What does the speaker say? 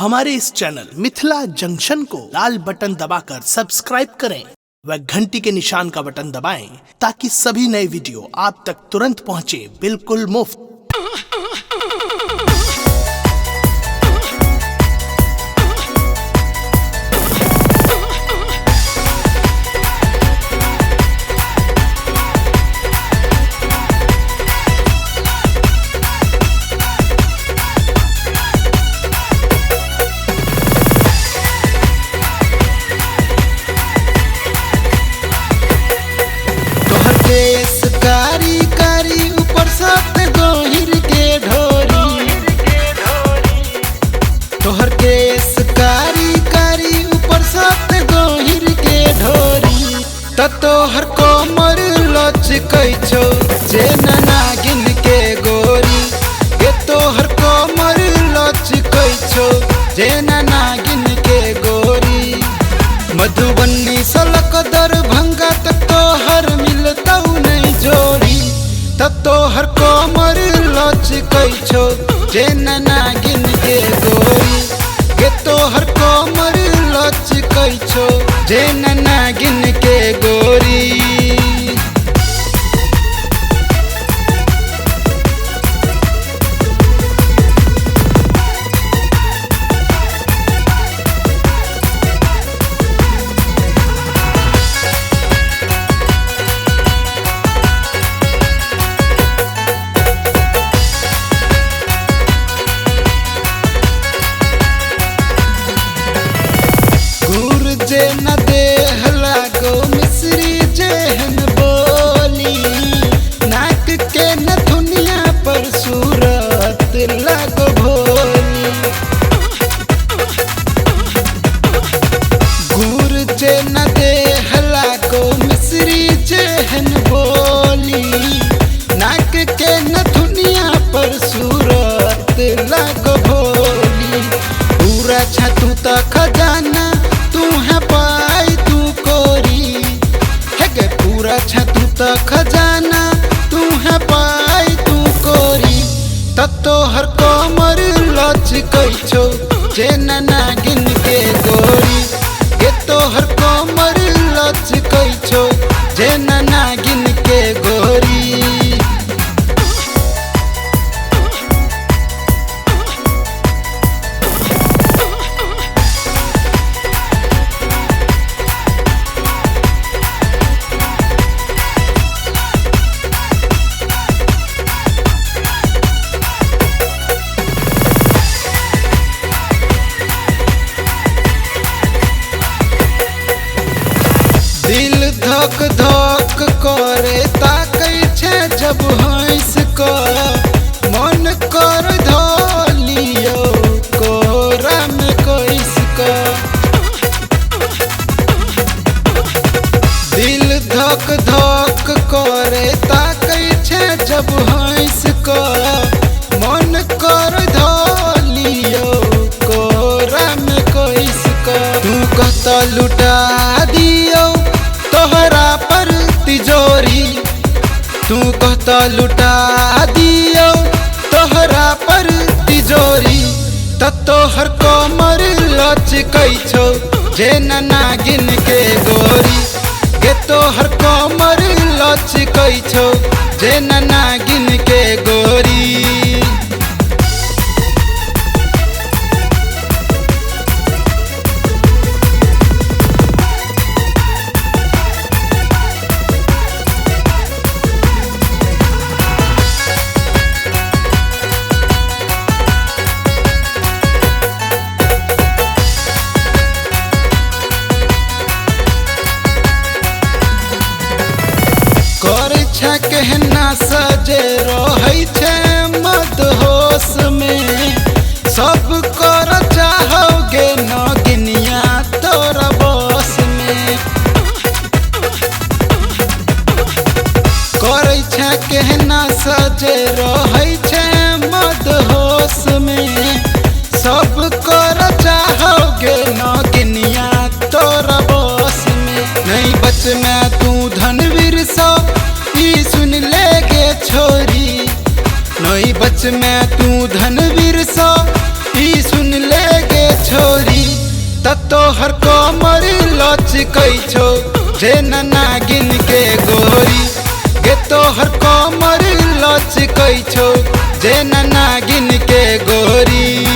हमारे इस channel Mithila junction को लाल button दबाकर सब्सक्राइब करें व घंटी के निशान का बटन दबाएं ताकि सभी नए वीडियो आप तक तुरंत पहुंचे बिल्कुल मुफ्त। केस कारी कारी ऊपर सात गोहिर के ढोरी, तोहर केस कारी कारी ऊपर सात गोहिर के ढोरी, तोहर कोमर लचकै छौ जे नागिन के गोरी, ये तोहर कोमर लचकै छौ जे नागिन के गोरी। मधुबनी सलक दरभंगा तक तोहर मिलतौ नहीं जोड़ी, तोहर कोमर लचकै छौ जे नागिन के गोरी, ये तोहर कोमर लचकै छौ जे नागिन के गोरी। जे न देह लागो मिश्री जेहन बोली, नाक के न दुनिया पर सूरत लागो भोली। गुर जे न देह लागो मिश्री जेहन बोली, नाक के न दुनिया पर सूरत लागो भोली। पूरा छतू त खजाना तू है पाई तू कोरी, है गे पूरा छतू त खजाना तू है पाई तू कोरी, तोहर कोमर लचकै छौ जे नागिन के गोरी, ये तोहर कोमर लचकै छौ जे नागिन के गोरी। दिल धक धक करे ताकै छै जब हंस कऽ, मन कर धलियो कोरा में कैस कऽ। दिल धक धक करे ताकै छै जब हंस कऽ, मन कर धलियो कोरा में कैस कऽ। तू कहता लुटा दियो तोहरा पर तिजोरी, तू कहता लुटा दियो तोहरा पर तिजोरी, तोहर कोमर लचकै छौ जे नागिन के गोरी, ये तोहर कोमर लचकै छौ जे नागिन के गोरी। करे छै केहना सजे रहै छै मदहोश में, सब कर चाहोगे नगिनिया तोरा बस में। करे छै केहना सजे रहै छै मदहोश में, सब कर चाहोगे नगिनिया तोरा बस में। नहीं बच में तू धनवीर सौ ई सुन ले गे छोरी, त तोहर कमर लचकै छौ जे नागिन के गोरी गे तोहर कमर लचकै छौ जे नागिन के गोरी।